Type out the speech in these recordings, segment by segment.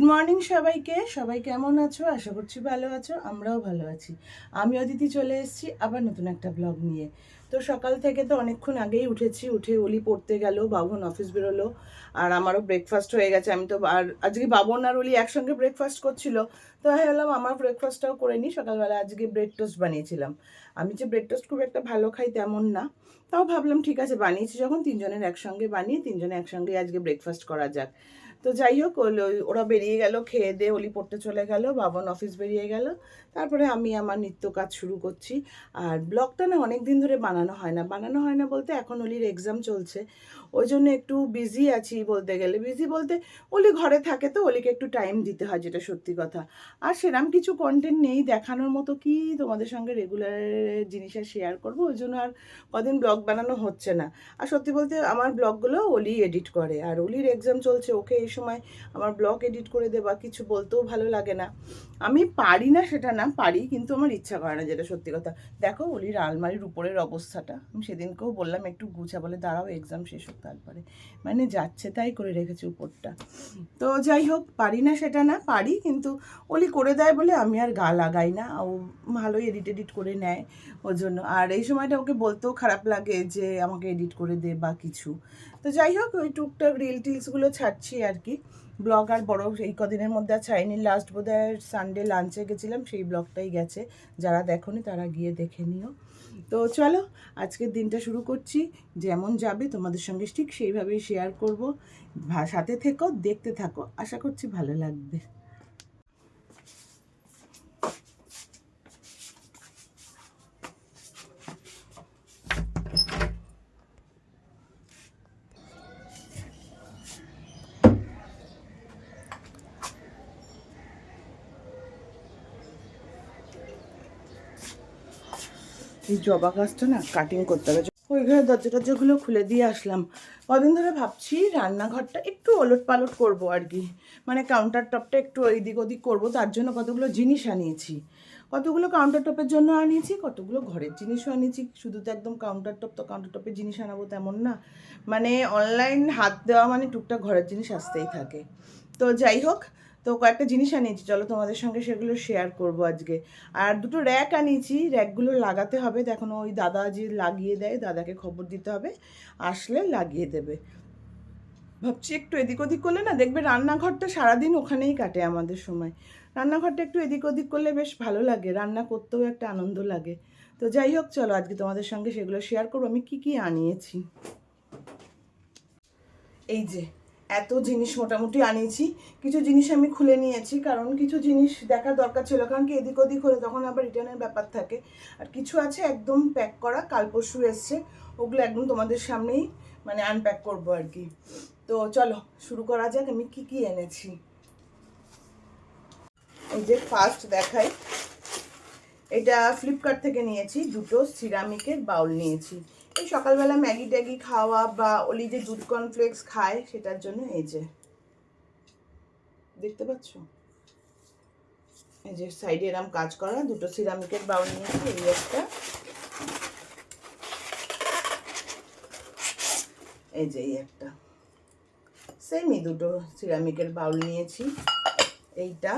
Good morning সবাইকে। সবাই কেমন আছো? আশা করছি ভালো আছো, আমরাও ভালো আছি। আমি অদিতি চলে এসেছি আবার নতুন একটা ব্লগ নিয়ে। তো সকাল থেকে তো অনেকক্ষণ আগেই উঠেছি, উঠে অলি পড়তে গেল, বাবন অফিস বেরোলো, আর আমারও ব্রেকফাস্ট হয়ে গেছে। আমি তো আর আজকে বাবন আর অলি একসঙ্গে ব্রেকফাস্ট করছিল, তো আমি ভাবলাম আমার ব্রেকফাস্টটাও করে নিই। সকালবেলা আজকে ব্রেড টোস্ট বানিয়েছিলাম। আমি যে ব্রেড টোস্ট খুব একটা ভালো খাই তেমন না, তাও ভাবলাম ঠিক আছে, বানিয়েছি যখন তিনজনের একসঙ্গে বানিয়ে তিনজনে একসঙ্গে আজকে ব্রেকফাস্ট করা যাক। তো যাই হোক, ওরা বেরিয়ে গেল, খেয়ে দিয়ে অলি পড়তে চলে গেল, বাবন অফিস বেরিয়ে গেল। তারপরে আমি আমার নিত্য কাজ শুরু করছি। আর ব্লগটা না অনেক দিন ধরে বানানো হয় না বলতে এখন অলির এক্সাম চলছে, ওই জন্য একটু বিজি আছি বলতে গেলে। বিজি বলতে অলি ঘরে থাকে তো অলিকে একটু টাইম দিতে হয়, যেটা সত্যি কথা। আর সেরকম কিছু কন্টেন্ট নেই দেখানোর মতো, কি তোমাদের সঙ্গে রেগুলার জিনিসটা শেয়ার করবো, ওই জন্য আর কদিন ব্লগ বানানো হচ্ছে না। আর সত্যি বলতে আমার ব্লগগুলো অলি এডিট করে, আর অলির এক্সাম চলছে, ওকে এই সময় আমার ব্লগ এডিট করে দেবা কিছু বলতেও ভালো লাগে না। আমি পারি না সেটা না, পারি, কিন্তু আমার ইচ্ছা করে না, যেটা সত্যি কথা। দেখো অলির আলমারির উপরের অবস্থাটা, আমি সেদিনকেও বললাম একটু গুছা, বলে দাঁড়াও এক্সাম শেষ হোক তারপরে। মানে যাচ্ছে তাই করে রেখেছি উপরটা। তো যাই হোক, পারি না সেটা না, পারি, কিন্তু অলি করে দেয় বলে আমি আর গা লাগাই না। ও ভালোই এডিট করে নেয়, ওর জন্য। আর এই সময়টা ওকে বলতেও খারাপ লাগে যে আমাকে এডিট করে দে বা কিছু। তো যাই হোক, ওই টুকটাক রিল টিলসগুলো ছাড়ছি আর কি। ব্লগ আর বড় এই কদিনের মধ্যে আর ছাড়িনি। লাস্ট বোধহয় সানডে লাঞ্চে গেছিলাম, সেই ব্লগটাই গেছে। যারা দেখোনি তারা গিয়ে দেখে নিও। তো চলো, আজকের দিনটা শুরু করছি। যেমন যাবে তোমাদের সঙ্গে ঠিক সেইভাবেই শেয়ার করব। সাথে থেকো, দেখতে থাকো, আশা করছি ভালো লাগবে। এই জবা গাছটা না কাটিং করতে হবে। ওই ঘরে দরজা টরজাগুলো খুলে দিয়ে আসলাম। কদিন ধরে ভাবছি রান্নাঘরটা একটু ওলট পালট করবো আর কি, মানে কাউন্টার টপটা একটু এদিক ওদিক করবো। তার জন্য কতগুলো জিনিস আনিয়েছি, কতগুলো কাউন্টার টপের জন্য আনিয়েছি, কতগুলো ঘরের জিনিসও আনিয়েছি। শুধু তো একদম কাউন্টার টপ, তো কাউন্টার টপের জিনিস আনাবো তেমন না। মানে অনলাইন হাত দেওয়া মানে টুকটাক ঘরের জিনিস আসতেই থাকে। তো যাই হোক, তো কয়েকটা জিনিস আনিয়েছি, চলো তোমাদের সঙ্গে সেগুলো শেয়ার করব আজকে। আর দুটো র্যাক আনিয়েছি, র্যাকগুলো লাগাতে হবে। দেখো ওই দাদা যে লাগিয়ে দেয়, দাদাকে খবর দিতে হবে, আসলে লাগিয়ে দেবে। ভাবছি একটু এদিক ওদিক করলে না, দেখবে রান্নাঘরটা সারাদিন ওখানেই কাটে আমাদের সময়। রান্নাঘরটা একটু এদিক ওদিক করলে বেশ ভালো লাগে, রান্না করতেও একটা আনন্দ লাগে। তো যাই হোক, চলো আজকে তোমাদের সঙ্গে সেগুলো শেয়ার করবো আমি কি কি আনিয়েছি। এই যে এত জিনিস মোটামুটি আনিয়েছি। কিছু জিনিস আমি খুলে নিয়েছি, কারণ কিছু জিনিস দেখার দরকার ছিল, কারণ কি এদিক ওদিক হলে তখন আবার রিটার্নের ব্যাপার থাকে। আর কিছু আছে একদম প্যাক করা, কাল পরশু এসছে, ওগুলো একদম তোমাদের সামনেই মানে আনপ্যাক করবো আর কি। তো চলো শুরু করা যাক, আমি কি কি এনেছি। এই যে ফার্স্ট দেখাই, এটা ফ্লিপকার্ট থেকে নিয়েছি, দুটো সিরামিকের বাউল নিয়েছি। এই সকালবেলা ম্যাগি ট্যাগি খাওয়া বা ওলি যে দুধ কর্নফ্লেক্স খায় সেটার জন্য। এই যে দেখতে পাচ্ছ, এই যে সাইডে এরম কাজ করা দুটো সিরামিকের বাউল নিয়েছি। এই একটা, এই যে এই একটা, সেমই দুটো সিরামিকের বাউল নিয়েছি। এইটা,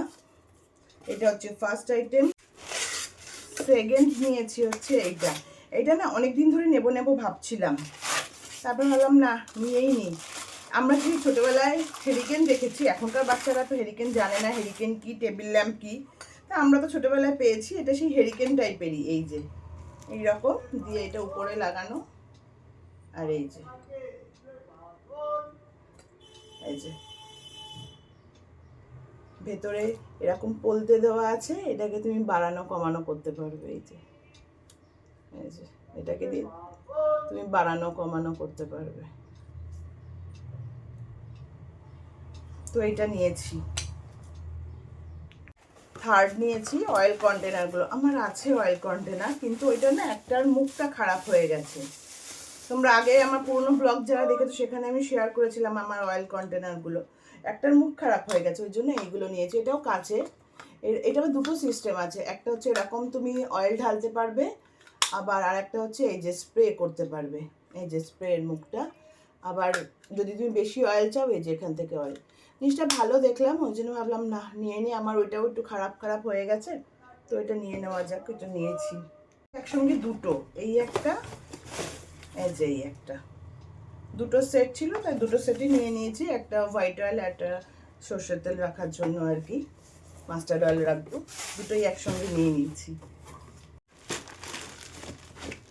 এটা হচ্ছে ফার্স্ট আইটেম। সেকেন্ড নিয়েছি হচ্ছে এইটা। এইটা না অনেকদিন ধরে নেব নেব ভাবছিলাম, তারপর ভাবলাম না নিয়েই নিই। আমরা কি ছোটোবেলায় হেরিকেন দেখেছি, এখনকার বাচ্চারা তো হেরিকেন জানে না, হেরিকেন কি, টেবিল ল্যাম্প কি। তা আমরা তো ছোটোবেলায় পেয়েছি, এটা সেই হেরিকেন টাইপেরই। এই যে এইরকম দিয়ে এটা উপরে লাগানো, আর এই যে এই যে ভেতরে এরকম পলতে দেওয়া আছে, এটাকে তুমি বাড়ানো কমানো করতে পারবে। এই যে এই যে এটাকে দিয়ে তুমি বাড়ানো কমানো করতে পারবে। তো এটা নিয়েছি। থার্ড নিয়েছি অয়েল কন্টেনারগুলো। আমার আছে অয়েল কন্টেনার, কিন্তু ওইটা না একটার মুখটা খারাপ হয়ে গেছে। তোমরা আগে আমার পুরনো ব্লগ যারা দেখেছো সেখানে আমি শেয়ার করেছিলাম আমার অয়েল কন্টেনারগুলো। একটার মুখ খারাপ হয়ে গেছে, ওই জন্য এইগুলো নিয়েছি। এটাও কাচের। এটা দুটো সিস্টেম আছে, একটা হচ্ছে এরকম তুমি অয়েল ঢালতে পারবে, আবার আর একটা হচ্ছে এই যে স্প্রে করতে পারবে, এই যে স্প্রের মুখটা। আবার যদি তুমি বেশি অয়েল চাও, এই যে এখান থেকে অয়েল। জিনিসটা ভালো দেখলাম, ওই জন্য ভাবলাম না নিয়ে নিই, আমার ওইটাও একটু খারাপ খারাপ হয়ে গেছে, তো এটা নিয়ে নেওয়া যাক, এটা নিয়েছি। একসঙ্গে দুটো, এই একটা, এই যে এই একটা, দুটো সেট ছিল, তাই দুটো সেটই নিয়ে নিয়েছি। একটা হোয়াইট অয়েল, একটা সর্ষের তেল রাখার জন্য আর কি, মাস্টার্ড অয়েল রাখবো, দুটোই একসঙ্গে নিয়ে নিয়েছি।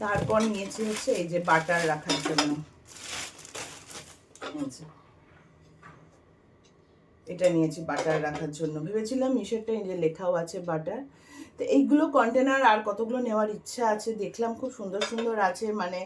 তারপর নিয়েছি হচ্ছে এই যে বাটার রাখার জন্য, এটা নিয়েছি বাটার রাখার জন্য। ভেবেছিলাম মিশরটা এই যে লেখাও আছে বাটার। তো এইগুলো কন্টেনার আর কতগুলো নেওয়ার ইচ্ছা আছে, দেখলাম খুব সুন্দর সুন্দর আছে, মানে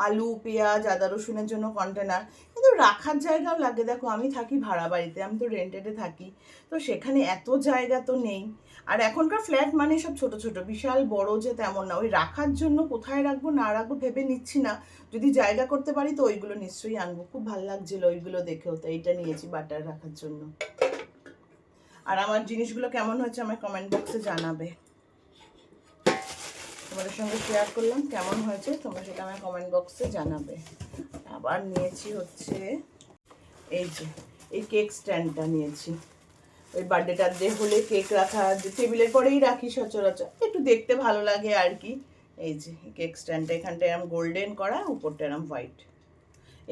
আলু পেঁয়াজ আদা রসুনের জন্য কন্টেনার, কিন্তু রাখার জায়গাও লাগে। দেখো আমি থাকি ভাড়া বাড়িতে, আমি তো রেন্টেডে থাকি, তো সেখানে এত জায়গা তো নেই। আর এখনকার ফ্ল্যাট মানে সব ছোট ছোট, বিশাল বড় যে তেমন না। ওই রাখার জন্য কোথায় রাখবো না রাখবো ভেবে নিচ্ছি না, যদি জায়গা করতে পারি তো ওইগুলো নিশ্চয়ই আনবো। খুব ভালো লাগছিল ওইগুলো দেখেও, তো এইটা নিয়েছি বাটার রাখার জন্য। আর আমার জিনিসগুলো কেমন হয়েছে আমার কমেন্ট বক্সে জানাবে, তোমাদের সঙ্গে শেয়ার করলাম কেমন হয়েছে, তোমরা সেটা আমার কমেন্ট বক্সে জানাবে। আবার নিয়েছি হচ্ছে এই যে এই কেক স্ট্যান্ডটা নিয়েছি, ওই বার্থডে টার্থডে হলে কেক রাখা, যে টেবিলের পরেই রাখি সচরাচর, একটু দেখতে ভালো লাগে আর কি। এই যে কেক স্ট্যান্ডটা, এখানটা এরম গোল্ডেন করা, উপরটা এরম হোয়াইট,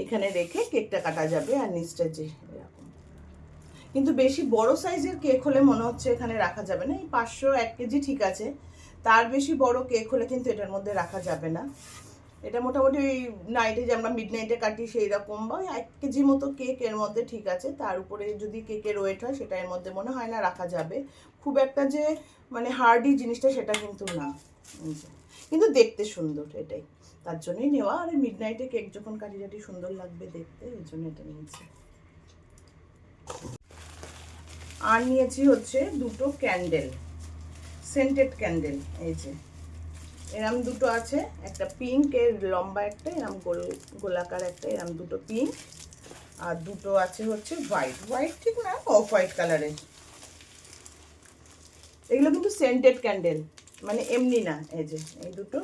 এখানে রেখে কেকটা কাটা যাবে। আর নিচটা যে এরকম, কিন্তু বেশি বড় সাইজের কেক হলে মনে হচ্ছে এখানে রাখা যাবে না। এই 500-1 কেজি ঠিক আছে, তার বেশি বড় কেক হলে কিন্তু এটার মধ্যে রাখা যাবে না। এটা মোটামুটি ওই নাইটে যে আমরা মিড নাইটে কাটি সেই রকম, বা ওই 1 কেজি মতো কেক এর মধ্যে ঠিক আছে। তার উপরে যদি কেকের ওয়েট হয় সেটা এর মধ্যে মনে হয় না রাখা যাবে। খুব একটা যে মানে হার্ডি জিনিসটা সেটা কিন্তু না, কিন্তু দেখতে সুন্দর, এটাই তার জন্যই নেওয়া। আর মিড নাইটে কেক যখন কাটি কাটি সুন্দর লাগবে দেখতে, ওই জন্য এটা নিয়েছি। আর নিয়েছি হচ্ছে দুটো ক্যান্ডেল, সেন্টেড ক্যান্ডেল। এই যে এরম দুটো আছে, একটা পিঙ্ক এর লম্বা একটা, এরম গোলাকার একটা, এরম দুটো পিঙ্ক, আর দুটো আছে হচ্ছে হোয়াইট, হোয়াইট ঠিক না অফ হোয়াইট কালারের। এগুলো কিন্তু সেন্টেড ক্যান্ডেল, মানে এমনি না। এই যে এই দুটো,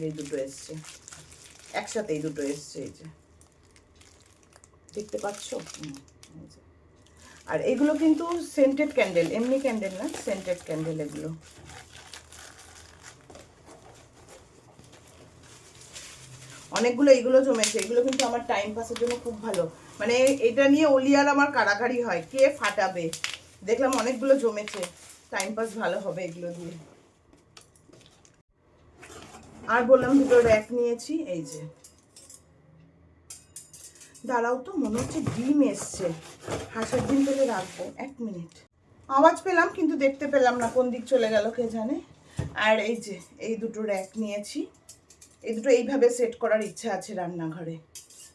এই দুটো এসছে একসাথে, এই দুটো এসছে, এই যে দেখতে পাচ্ছ। আর এগুলো কিন্তু সেন্টেড ক্যান্ডেল, এমনি ক্যান্ডেল না, সেন্টেড ক্যান্ডেল এগুলো। অনেকগুলো এইগুলো জমেছে, এগুলো কিন্তু আমার টাইম পাসের জন্য খুব ভালো। মানে এটা নিয়ে অলিয়ার আমার কাড়াকাড়ি হয়, কে ফাটাবে। দেখলাম অনেকগুলো জমেছে, টাইম পাস ভালো হবে এগুলো দিয়ে। আর বললাম দুটো র্যাক নিয়েছি। এই যে দাঁড়াও তো, মনে হচ্ছে ডিম এসছে, হাঁসের ডিম পেলে রাখবো, 1 মিনিট। আওয়াজ পেলাম কিন্তু দেখতে পেলাম না, কোন দিক চলে গেল কে জানে। আর এই যে এই দুটো র্যাক নিয়েছি, এই দুটো এইভাবে সেট করার ইচ্ছা আছে রান্নাঘরে,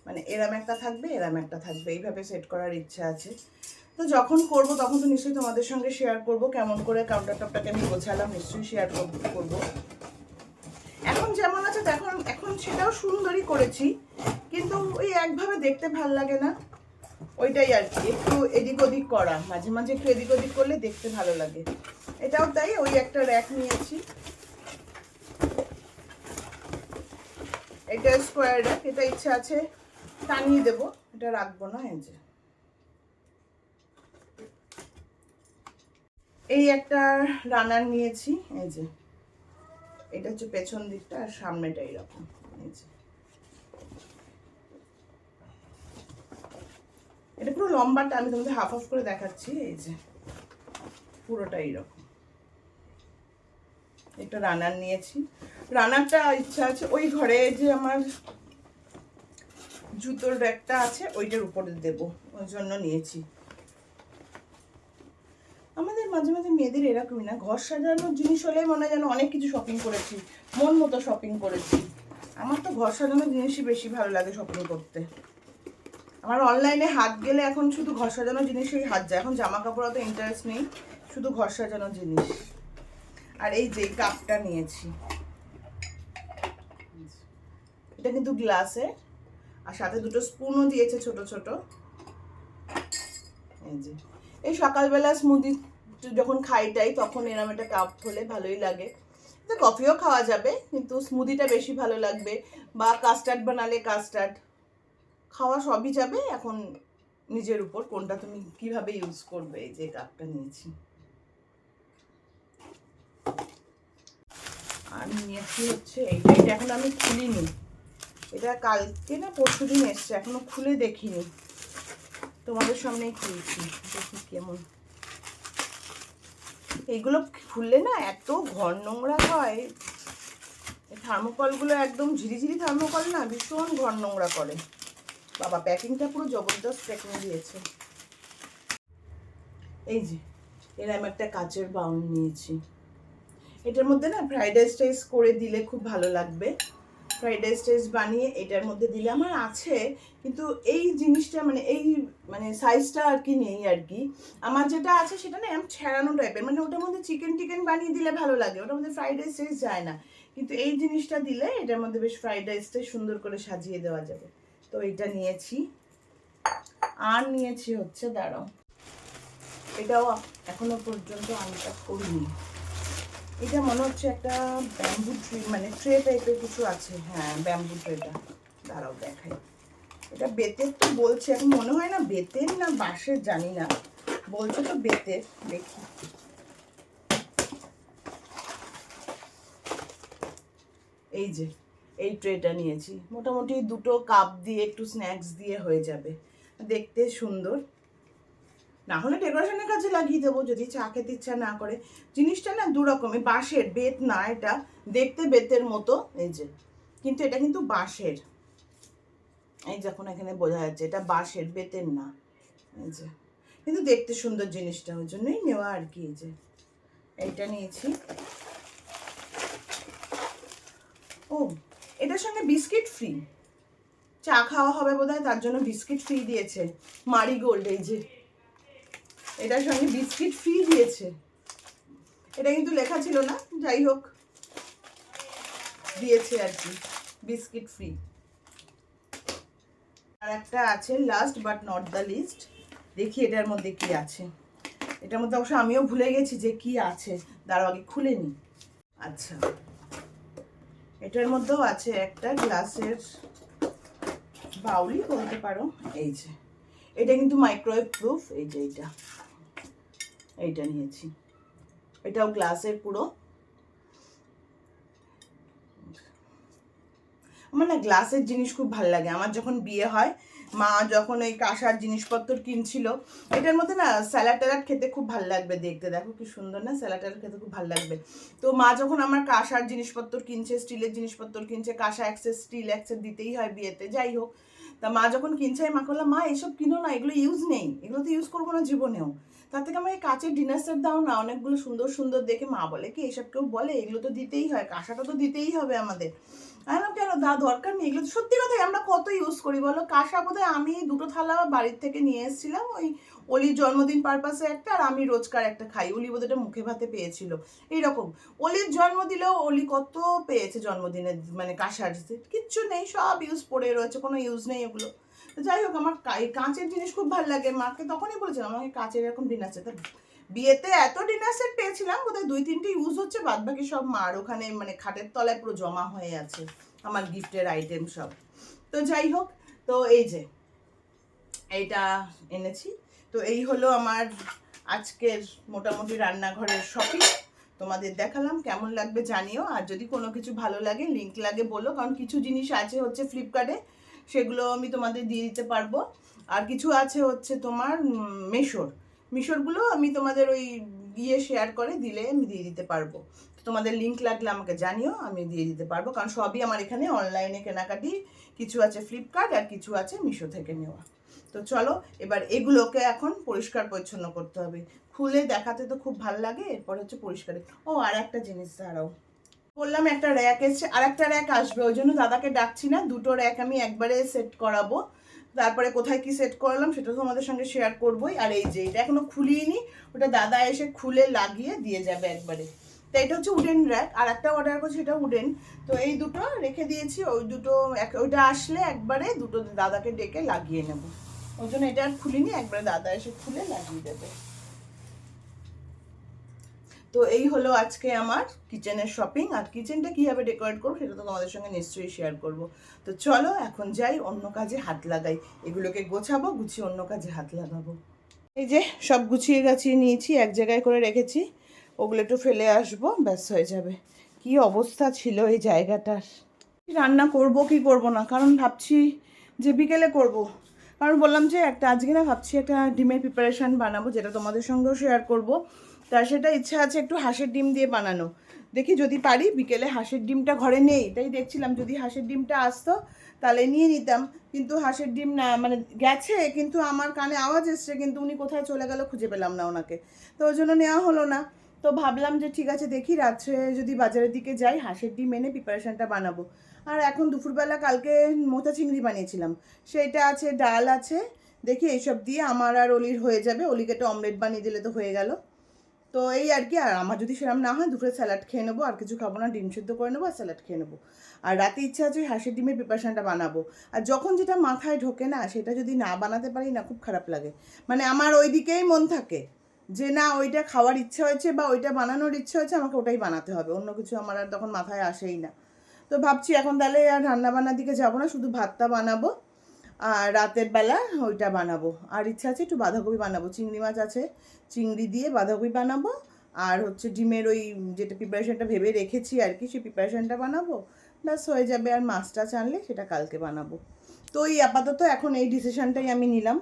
মানে এরম একটা থাকবে এরম একটা থাকবে, এইভাবে সেট করার ইচ্ছা আছে। তো যখন করব তখন তো নিশ্চয়ই তোমাদের সঙ্গে শেয়ার করব, কেমন করে কাউন্টার টপটাকে আমি গোছালাম নিশ্চয়ই শেয়ার করব। এখন যেমন আছে এখন সেটাও সুন্দরই করেছি, কিন্তু ওই একভাবে দেখতে ভাল লাগে না, ওইটাই আর কি, একটু এদিক ওদিক করা, মাঝে মাঝে একটু এদিক ওদিক করলে দেখতে ভালো লাগে। এটাও তাই, ওই একটা র্যাক নিয়েছি, এটা স্কোয়ার র্যাক, এটা ইচ্ছা আছে টানিয়ে দেবো, এটা রাখবো না। এই যে এই একটা রানার নিয়েছি, এই যে এটা হচ্ছে পেছন দিকটা আর সামনেটা এইরকম। এই যে এটা পুরো লম্বাটা আমি তোমাদের হাফ অফ করে দেখাচ্ছি, এই যে পুরোটা এইরকম। একটা রানার নিয়েছি, রানারটা ইচ্ছা আছে ওই ঘরে যে আমার জুতোর ব্যাগটা আছে ওইটার উপরে দেবো, ওই জন্য নিয়েছি। আমাদের মাঝে মাঝে মেয়েদের এরকমই না, ঘর সাজানোর জিনিস হলে মনে হয় যেন অনেক কিছু শপিং করেছি, মন মতো শপিং করেছি। আমার তো ঘর সাজানোর জিনিসই বেশি ভালো লাগে শপিং করতে। আমার অনলাইনে হাত গেলে এখন শুধু ঘর সাজানোর জিনিসেই হাত যায়, এখন জামা কাপড় অত ইন্টারেস্ট নেই, শুধু ঘর সাজানোর জিনিস। আর এই যে কাপটা নিয়েছি, এটা কিন্তু গ্লাসে, আর সাথে দুটো স্পুনও দিয়েছে ছোট ছোট। এই যে এই সকালবেলা স্মুদি যখন খাইটাই তখন এরম একটা কাপ হলে ভালোই লাগে। কফিও খাওয়া যাবে, কিন্তু স্মুদিটা বেশি ভালো লাগবে, বা কাস্টার্ড বানালে কাস্টার্ড খাওয়া সবই যাবে। এখন নিজের উপর কোনটা তুমি কিভাবে ইউজ করবে। এই যে কাপটা নিয়েছি, আর নিয়েছি হচ্ছে এইটা। এটা এখন আমি খুলিনি, এটা কালকে না পরশু দিন এসছে, এখনো খুলে দেখিনি, তোমাদের সামনেই খুলছি, দেখি কেমন। এইগুলো খুললে না এত ঘর নোংরা হয়, থার্মোকলগুলো একদম ঝিরিঝিরি থার্মোকল না, ভীষণ ঘর নোংরা করে। বাবা প্যাকিংটা পুরো জবরদস্ত প্যাকিং দিয়েছে। এই যে এরকম একটা কাচের বাউল নিয়েছি, এটার মধ্যে না ফ্রাইড রাইস টাইস করে দিলে খুব ভালো লাগবে। ফ্রাইড রাইস টাইস বানিয়ে এটার মধ্যে দিলে আমার আছে, কিন্তু এই জিনিসটা মানে সাইজটা আর কি নেই আর কি। আমার যেটা আছে সেটা না এরকম ছড়ানো টাইপের, মানে ওটার মধ্যে চিকেন টিকেন বানিয়ে দিলে ভালো লাগে, ওটার মধ্যে ফ্রাইড রাইস টাইস যায় না। কিন্তু এই জিনিসটা দিলে এটার মধ্যে বেশ ফ্রাইড রাইসটাই সুন্দর করে সাজিয়ে দেওয়া যাবে। তো এটা নিয়েছি, আর নিয়েছি হচ্ছে, দাঁড়াও, এটাও এখনো পর্যন্ত আনটা করিনি। এটা মনে হচ্ছে একটা ব্যাম্বু ট্রি, মানে ট্রে টাইপের কিছু আছে। হ্যাঁ ব্যাম্বু ট্রেটা, দাঁড়াও দেখাই। এটা বেতের তো বলছে, এখন মনে হয় না বেতের না বাঁশের, জানি না, বলছে তো বেতের। দেখি, এই যে এই ট্রেটা নিয়েছি, মোটামুটি 2টো কাপ দিয়ে একটু স্ন্যাক্স দিয়ে হয়ে যাবে, দেখতে সুন্দর। না হলে ডেকোরেশনের কাজে লাগিয়ে দেবো যদি চা খেতে ইচ্ছা না করে। জিনিসটা না দু রকমের, বাঁশের, বেত না, এটা দেখতে বেতের মতো, এই যে, কিন্তু এটা কিন্তু বাঁশের। এই যখন এখানে বোঝা যাচ্ছে এটা বাঁশের, বেতের না। এই যে, কিন্তু দেখতে সুন্দর জিনিসটা, ওই জন্যই নেওয়া আর কি। এই যে এইটা নিয়েছি। ও, এটার সঙ্গে বিস্কিট ফ্রি, চা খাওয়া হবে বোধহয়, তার জন্য বিস্কিট ফ্রি দিয়েছে। মারিগোল্ড, এই যে এটার সঙ্গে বিস্কিট ফ্রি দিয়েছে। এটা কিন্তু লেখা ছিল না, যাই হোক দিয়েছে আর কি, বিস্কিট ফ্রি। আর একটা আছে last but not the least, দেখি এটার মধ্যে কি আছে। এটার মধ্যে অবশ্য আমিও ভুলে গেছি যে কি আছে, দাঁড়াও আগে খুলে নি। আচ্ছা, এটার মধ্যেও আছে একটা গ্লাসের বাউলই বলতে পারো। এই যে এটা কিন্তু মাইক্রোওয়েভ প্রুফ। এই যে এইটা নিয়েছি, এটাও গ্লাসের পুরো। আমার না গ্লাসের জিনিস খুব ভালো লাগে। আমার যখন বিয়ে হয়, মা যখন ওই কাঁসার জিনিসপত্র কিনছিল, এটার মধ্যে না স্যালাড ট্যালাড খেতে খুব ভালো লাগবে দেখতে, দেখো কি সুন্দর না, স্যালাড ট্যালাড খেতে খুব ভালো লাগবে। তো মা যখন আমার কাঁসার জিনিসপত্র কিনছে, স্টিলের জিনিসপত্র কিনছে, কাঁসা অ্যাক্সেস স্টিল অ্যাক্সেস দিতেই হয় বিয়েতে, যাই হোক, তা মা যখন কিনছে মা বললাম, মা এসব কিনো না, এগুলো ইউজ নেই, এগুলো তো ইউজ করবো না জীবনেও, তার থেকে আমার এই কাঁচের ডিনার সেট দাও না, অনেকগুলো সুন্দর সুন্দর দেখে। মা বলে কি এসব কেউ বলে, এগুলো তো দিতেই হয়, কাঁসাটা তো দিতেই হবে আমাদের। আমি কেন দরকার নেই, এগুলো সত্যি কথাই আমরা কত ইউজ করি বলো। কাঁসা বোধহয় আমি 2টো থালা বাড়ির থেকে নিয়ে এসেছিলাম, ওই অলির জন্মদিন পারপাসে একটা, আর আমি রোজকার একটা খাই। অলি বোধহয়টা মুখে ভাতে পেয়েছিল এইরকম। অলির জন্ম দিলেও অলি কত পেয়েছে জন্মদিনে, মানে কাঁসার কিচ্ছু নেই, সব ইউজ পড়ে রয়েছে, কোনো ইউজ নেই ওগুলো। যাই হোক, আমার কাঁচের জিনিস খুব ভালো লাগে। মাকে তখনই বলেছিলাম আমাকে কাঁচের এরকম ডিনার সেট। বিয়েতে এত ডিনার সেট পেয়েছিলাম, বোধহয় 2-3টে ইউজ হচ্ছে, বাদ বাকি সব মার ওখানে মানে খাটের তলায় পুরো জমা হয়ে আছে আমার গিফটের আইটেম সব। তো যাই হোক, তো এই যে এইটা এনেছি। তো এই হলো আমার আজকের মোটামুটি রান্নাঘরের শপিং, তোমাদের দেখালাম। কেমন লাগবে জানিও, আর যদি কোনো কিছু ভালো লাগে লিংক লাগে বলো, কারণ কিছু জিনিস আছে হচ্ছে ফ্লিপকার্টে, সেগুলো আমি তোমাদের দিয়ে দিতে পারবো। আর কিছু আছে হচ্ছে তোমার মিশোরগুলো আমি তোমাদের ওই শেয়ার করে দিলে আমি দিয়ে দিতে পারবো। তোমাদের লিংক লাগলে আমাকে জানিও, আমি দিয়ে দিতে পারবো, কারণ সবই আমার এখানে অনলাইনে কেনাকাটি, কিছু আছে ফ্লিপকার্ট আর কিছু আছে মিশো থেকে নেওয়া। তো চলো এবার এগুলোকে এখন পরিষ্কার পরিচ্ছন্ন করতে হবে। খুলে দেখাতে তো খুব ভালো লাগে, এরপর হচ্ছে পরিষ্কার। ও আর একটা জিনিস দাঁড়াও, বললাম একটা র্যাক এসছে, আর একটা র্যাক আসবে, ওই জন্য দাদাকে ডাকছি না, 2টো র্যাক আমি একবারে সেট করাবো। তারপরে কোথায় কি সেট করালাম সেটা তো আমাদের সঙ্গে শেয়ার করবোই। আর এই যে এটা এখনো খুলিনি, ওটা দাদা এসে খুলে লাগিয়ে দিয়ে যাবে একবারে। তো এটা হচ্ছে উডেন র্যাক, আর একটা অর্ডার করছি সেটা উডেন। তো এই 2টো রেখে দিয়েছি, ওই 2টো ওইটা আসলে একবারে 2টো দাদাকে ডেকে লাগিয়ে নেব, ওই জন্য এটা আর খুলিনি, একবারে দাদা এসে খুলে লাগিয়ে দেবে। তো এই হলো আজকে আমার কিচেনের শপিং। আর কিচেনটা কীভাবে ডেকোরেট করবো সেটা তো তোমাদের সঙ্গে নিশ্চয়ই শেয়ার করব। তো চলো এখন যাই, অন্য কাজে হাত লাগাই। এগুলোকে গোছাবো, গুছিয়ে অন্য কাজে হাত লাগাবো। এই যে সব গুছিয়ে গাছিয়ে নিয়েছি, এক জায়গায় করে রেখেছি। ওগুলো একটু ফেলে আসবো, ব্যাস হয়ে যাবে। কি অবস্থা ছিল এই জায়গাটার। রান্না করব কি করব না, কারণ ভাবছি যে বিকেলে করব। কারণ বললাম যে আজকে না ভাবছি একটা ডিমের প্রিপারেশান বানাবো, যেটা তোমাদের সঙ্গেও শেয়ার করব। তা সেটা ইচ্ছা আছে একটু হাঁসের ডিম দিয়ে বানানো। দেখি যদি পারি। বিকেলে হাঁসের ডিমটা ঘরে নেই, তাই দেখছিলাম যদি হাঁসের ডিমটা আসতো তাহলে নিয়ে নিতাম। কিন্তু হাঁসের ডিম না, মানে গেছে, কিন্তু আমার কানে আওয়াজ এসছে, কিন্তু উনি কোথায় চলে গেল খুঁজে পেলাম না ওনাকে। তো ওই জন্য নেওয়া হলো না। তো ভাবলাম যে ঠিক আছে, দেখি রাত্রে যদি বাজারের দিকে যাই হাঁসের ডিম এনে প্রিপারেশানটা বানাবো। আর এখন দুপুরবেলা কালকে মোচা চিংড়ি বানিয়েছিলাম, সেইটা আছে, ডাল আছে। দেখি এইসব দিয়ে আমার আর অলির হয়ে যাবে। অলিকে একটা অমলেট বানিয়ে দিলে তো হয়ে গেল। তো এই আর কি। আর আমার যদি সেরকম না হয় দুপুরে স্যালাড খেয়ে নেবো, আর কিছু খাবো না, ডিম সিদ্ধ করে নেবো আর স্যালাড খেয়ে নেবো। আর রাতে ইচ্ছা আছে হাঁসের ডিমের প্রিপারেশানটা বানাবো। আর যখন যেটা মাথায় ঢোকে না, সেটা যদি না বানাতে পারি না, খুব খারাপ লাগে। মানে আমার ওই দিকেই মন থাকে যে না, ওইটা খাওয়ার ইচ্ছে হয়েছে বা ওইটা বানানোর ইচ্ছে হয়েছে, আমাকে ওটাই বানাতে হবে, অন্য কিছু আমার আর তখন মাথায় আসেই না। তো ভাবছি এখন তাহলে আর রান্নাবান্নার দিকে যাবো না, শুধু ভাতটা বানাবো আর রাতের বেলা ওইটা বানাবো। আর ইচ্ছা আছে একটু বাঁধাকপি বানাবো, চিংড়ি মাছ আছে, চিংড়ি দিয়ে বাঁধাকপি বানাবো। আর হচ্ছে ডিমের ওই যেটা প্রিপারেশানটা ভেবে রেখেছি আর কি, সেই প্রিপারেশানটা বানাবো, ব্যাস হয়ে যাবে। আর মাছটা আনলে সেটা কালকে বানাবো। তো এই আপাতত এখন এই ডিসিশানটাই আমি নিলাম।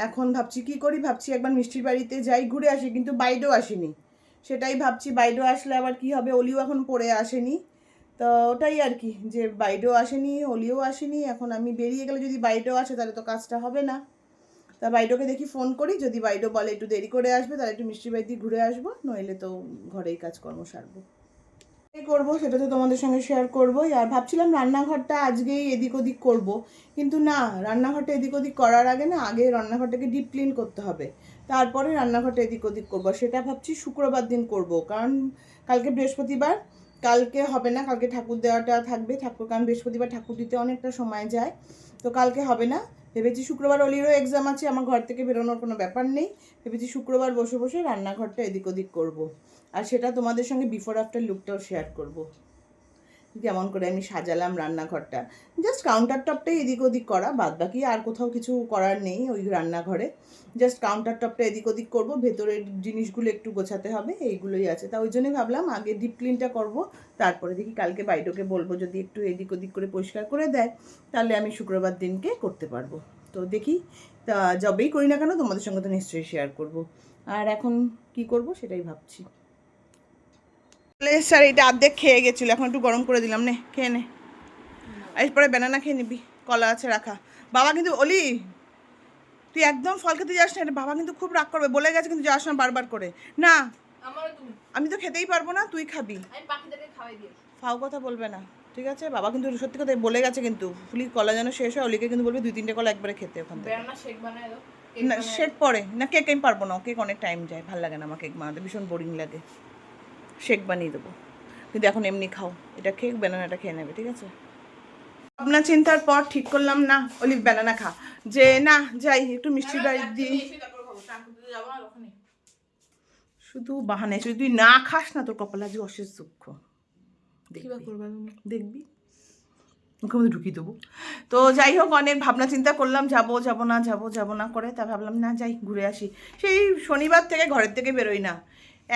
এখন ভাবছি কি করি, ভাবছি একবার মিষ্টির বাড়িতে যাই, ঘুরে আসি। কিন্তু বাইরেও আসেনি, সেটাই ভাবছি। বাইরেও আসলে আবার কি হবে, অলিও এখন পড়ে আসেনি। তো ওটাই আর কি, যে বাইরেও আসেনি, অলিও আসেনি। এখন আমি বেরিয়ে গেলে যদি বাইরেও আসে তাহলে তো কাজটা হবে না। তা বাইরেওকে দেখি ফোন করি, যদি বাইরেও বলে একটু দেরি করে আসবে তাহলে একটু মিষ্টির বাড়ি দিয়ে ঘুরে আসবো, নইলে তো ঘরেই কাজকর্ম সারবো। এই করবো, সেটা তো তোমাদের সঙ্গে শেয়ার করবোই। আর ভাবছিলাম রান্নাঘরটা আজকেই এদিক ওদিক করব, কিন্তু না, রান্নাঘরটা এদিক ওদিক করার আগে না, আগে রান্নাঘরটাকে ডিপ ক্লিন করতে হবে, তারপরে রান্নাঘরটা এদিক ওদিক করবো। সেটা ভাবছি শুক্রবার দিন করব, কারণ কালকে বৃহস্পতিবার, কালকে হবে না। কালকে ঠাকুর দেওয়াটা থাকবে, কারণ বৃহস্পতিবার ঠাকুর দিতে অনেকটা সময় যায়, তো কালকে হবে না। ভেবেছি শুক্রবার অলিরও এক্সাম আছে, আমার ঘর থেকে বেরোনোর কোনো ব্যাপার নেই। ভেবেছি শুক্রবার বসে বসে রান্নাঘরটা এদিক ওদিক করব। আর সেটা তোমাদের সঙ্গে বিফোর আফটার লুকটাও শেয়ার করব, যেমন করে আমি সাজালাম রান্নাঘরটা। জাস্ট কাউন্টার টপটাই এদিক ওদিক করা, বাদ বাকি আর কোথাও কিছু করার নেই ওই রান্নাঘরে। জাস্ট কাউন্টার টপটা এদিক ওদিক করবো, ভেতরের জিনিসগুলো একটু গোছাতে হবে, এইগুলোই আছে। তা ওই জন্যই ভাবলাম আগে ডিপ ক্লিনটা করবো, তারপরে দেখি কালকে বাইরেকে বলবো যদি একটু এদিক ওদিক করে পরিষ্কার করে দেয়, তাহলে আমি শুক্রবার দিনকে করতে পারবো। তো দেখি, তা যবেই করি না কেন তোমাদের সঙ্গে তো নিশ্চয়ই শেয়ার করব। আর এখন কি করব সেটাই ভাবছি। স্যার এটা অর্ধেক খেয়ে গেছিলো, এখন একটু গরম করে দিলাম, নে খেয়ে নে। এরপরে ব্যানানা খেয়ে নিবি, কলা আছে রাখা। বাবা কিন্তু অলি, তুই একদম ফল খেতে যাস না, এটা বাবা কিন্তু খুব রাগ করবে, বলে গেছে কিন্তু যাস না বারবার করে। না আমি তো খেতেই পারবো না, তুই খাবি। ফাও কথা বলবে না, ঠিক আছে? বাবা কিন্তু সত্যি কথা বলে গেছে, কিন্তু ফুলি কলা যেন শেষ হয়, অলিকে কিন্তু বলবে 2-3টে কলা একবারে খেতে ওখান থেকে। না শেক পরে না, কেক আমি পারবো না, কেক অনেক টাইম যায়, ভালো লাগে না আমার কেক বানাতে, ভীষণ বোরিং লাগে। শেক বানিয়ে দেবো, কিন্তু এখন এমনি খাও, এটা খেয়ে ব্যানানাটা খেয়ে নেবে, ঠিক আছে? ভাবনা চিন্তার পর ঠিক করলাম না অলিভ ব্যানানা খা, যে না যাই একটু মিষ্টির বাড়ি দিই। শুধু বাহানে, যদি তুই না খাস না তোর কপালে আজ অশেষ দুঃখ, দেখবি মুখে মধ্যে ঢুকিয়ে দেবো। তো যাই হোক, অনেক ভাবনা চিন্তা করলাম, যাবো না করে, তা ভাবলাম না যাই ঘুরে আসি। সেই শনিবার থেকে ঘরের থেকে বেরোই না,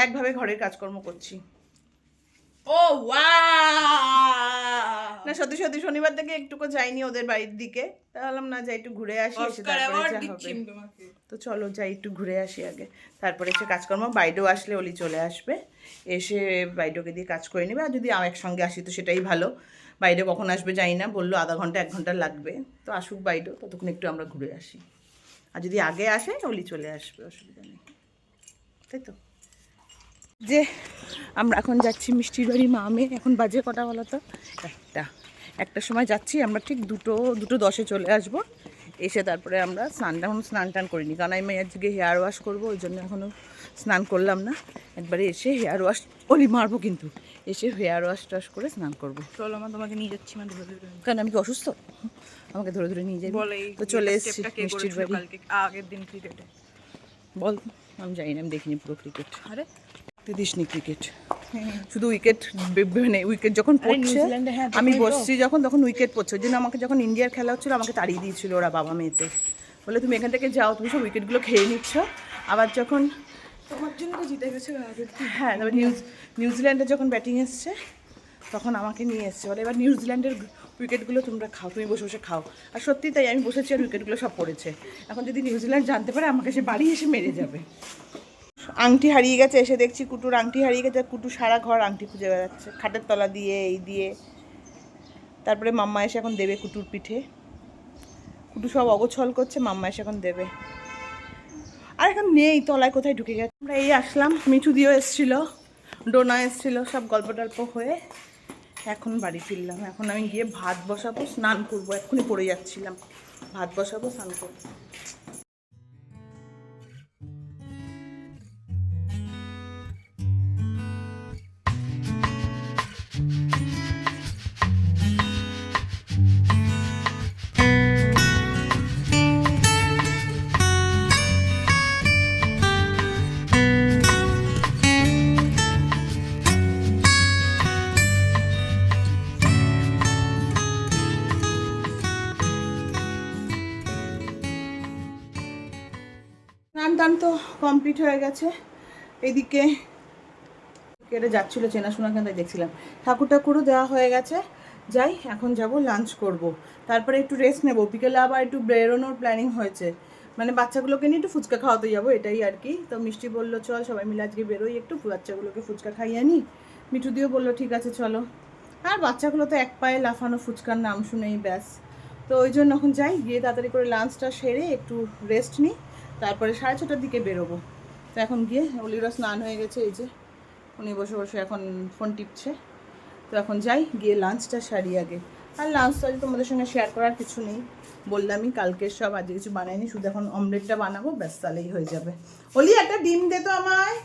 একভাবে ঘরের কাজকর্ম করছি। ও না সত্যি সত্যি শনিবার থেকে একটুকু যাইনি ওদের বাড়ির দিকে, তা ভাবলাম না যাই একটু ঘুরে আসি, এসে তারপরে যা হবে। তো চলো যাই একটু ঘুরে আসি আগে, তারপরে এসে কাজকর্ম। বাইরেও আসলে অলি চলে আসবে, এসে বাইরেকে দিয়ে কাজ করে নেবে। আর যদি একসঙ্গে আসি তো সেটাই ভালো। বাইরে কখন আসবে জানি না, বললো আধা ঘন্টা 1 ঘন্টা লাগবে, তো আসুক বাইরেও, ততক্ষণ একটু আমরা ঘুরে আসি। আর যদি আগে আসে অলি চলে আসবে, অসুবিধা নেই, তাই তো। যে আমরা এখন যাচ্ছি মিষ্টির বাড়ি মামে। এখন বাজে কটা বলো তো? একটার সময় যাচ্ছি আমরা, ঠিক 2:10 চলে আসবো। এসে তারপরে আমরা স্নান টান করিনি, কারণ আমি আজকে হেয়ার ওয়াশ করবো, ওই জন্য এখনও স্নান করলাম না। একবারে এসে হেয়ার ওয়াশ অলি মারবো, কিন্তু এসে হেয়ার ওয়াশ টাশ করে স্নান করবো। চলো আমার তোমাকে নিয়ে যাচ্ছি, মানে ধরে ধরে, কারণ আমি কি অসুস্থ, আমাকে ধরে ধরে নিয়ে যাই। তো চলে এসেছি মিষ্টির বাড়ি। আগের দিন ক্রিকেটে বল, আমি জানি না, আমি দেখিনি পুরো ক্রিকেট। আরে দিসনি ক্রিকেট, শুধু উইকেট মানে উইকেট যখন পড়ছে আমি বসছি যখন তখন উইকেট পড়ছে, ওই জন্য আমাকে যখন ইন্ডিয়ার খেলা হচ্ছিলো আমাকে তাড়িয়ে দিয়েছিল ওরা বাবা মেয়েতে, বলে তুমি এখান থেকে যাও, তুমি সব উইকেটগুলো খেয়ে নিচ্ছ। আবার যখন তোমার জন্য তো জিতে গেছে। হ্যাঁ, তারপর নিউজিল্যান্ডের যখন ব্যাটিং এসছে তখন আমাকে নিয়ে এসছে, বলে এবার নিউজিল্যান্ডের উইকেটগুলো তোমরা খাও, তুমি বসে বসে খাও। আর সত্যি তাই, আমি বসেছি আর উইকেটগুলো সব পড়েছে। এখন যদি নিউজিল্যান্ড জানতে পারে আমাকে সে বাড়ি এসে মেরে যাবে। আংটি হারিয়ে গেছে, এসে দেখছি কুটুর আংটি হারিয়ে গেছে, কুটু সারা ঘর আংটি খুঁজে বেড়াচ্ছে, খাটের তলা দিয়ে এই দিয়ে। তারপরে মাম্মা এসে এখন দেবে কুটুর পিঠে, কুটু সব অগোছল করছে, মাম্মা এসে এখন দেবে। আর এখন নেই, তলায় কোথায় ঢুকে গেছে। আমরা এই আসলাম, মিঠু দিয়েও এসেছিলো, ডোনা এসেছিলো, সব গল্প টল্প হয়ে এখন বাড়ি ফিরলাম। এখন আমি গিয়ে ভাত বসাবো, স্নান করবো, এক্ষুনি পড়ে যাচ্ছিলাম, ভাত বসাবো, স্নান করবো। স্নান টান তো কমপ্লিট হয়ে গেছে। এদিকে কেটে যাচ্ছিলো চেনাশোনা, কেন দেখছিলাম ঠাকুর ঠাকুরও দেওয়া হয়ে গেছে। যাই, এখন যাব লাঞ্চ করব, তারপরে একটু রেস্ট নেব, বিকেলে আবার একটু বেরোনোর প্ল্যানিং হয়েছে, মানে বাচ্চাগুলোকে নিয়ে একটু ফুচকা খাওয়াতে যাবো, এটাই আর কি। তো মিষ্টি বললো চল সবাই মিলে আজকে বেরোই, একটু বাচ্চাগুলোকে ফুচকা খাইয়ে আনি। মিঠু দিয়েও বললো ঠিক আছে চলো। আর বাচ্চাগুলো তো এক পায়ে লাফানো, ফুচকার নাম শুনেই ব্যাস। তো ওই জন্য এখন যাই, গিয়ে তাড়াতাড়ি করে লাঞ্চটা সেরে একটু রেস্ট নিই, তারপরে 6:30টার দিকে বেরোবো। তো এখন গিয়ে অলিরা স্নান হয়ে গেছে, এই যে উনি বসে বসে এখন ফোন টিপছে। তো এখন যাই, গিয়ে লাঞ্চটা সারি আগে। আর লাঞ্চটা তোমাদের সঙ্গে শেয়ার করার কিছু নেই, বললামই কালকে সব, আজকে কিছু বানাইনি, শুধু এখন অমলেটটা বানাবো, ব্যাস তাহলেই হয়ে যাবে। অলি একটা ডিম দে তো আমায়।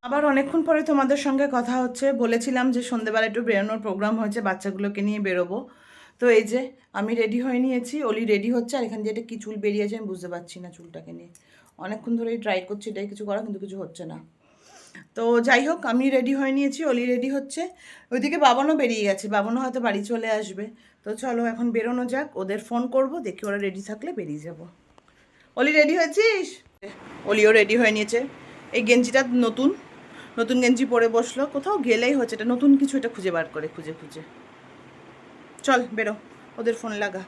আবার অনেকক্ষণ পরে তোমাদের সঙ্গে কথা হচ্ছে। বলেছিলাম যে সন্ধেবেলা একটু বেরোনোর প্রোগ্রাম হয়েছে, বাচ্চাগুলোকে নিয়ে বেরোবো। তো এই যে আমি রেডি হয়ে নিয়েছি, অলি রেডি হচ্ছে, আর এখান দিয়ে একটা কী চুল বেরিয়েছে আমি বুঝতে পারছি না চুলটাকে নিয়ে। অনেকক্ষণ ধরেই ট্রাই করছি এটাই কিছু করা, কিন্তু কিছু হচ্ছে না। তো যাই হোক, আমি রেডি হয়ে নিয়েছি, অলি রেডি হচ্ছে, ওইদিকে বাবানও বেরিয়ে গেছে, বাবানও হয়তো বাড়ি চলে আসবে। তো চলো এখন বেরোনো যাক, ওদের ফোন করব, দেখি ওরা রেডি থাকলে বেরিয়ে যাব। অলি রেডি হয়েছিস? অলিও রেডি হয়ে নিয়েছে, এই গেঞ্জিটা নতুন নতুন গেঞ্জি পরে বসলো, কোথাও গেলেই হচ্ছে এটা নতুন কিছু, এটা খুঁজে বার করে খুঁজে খুঁজে। চল বেরো, ওদের ফোন লাগা।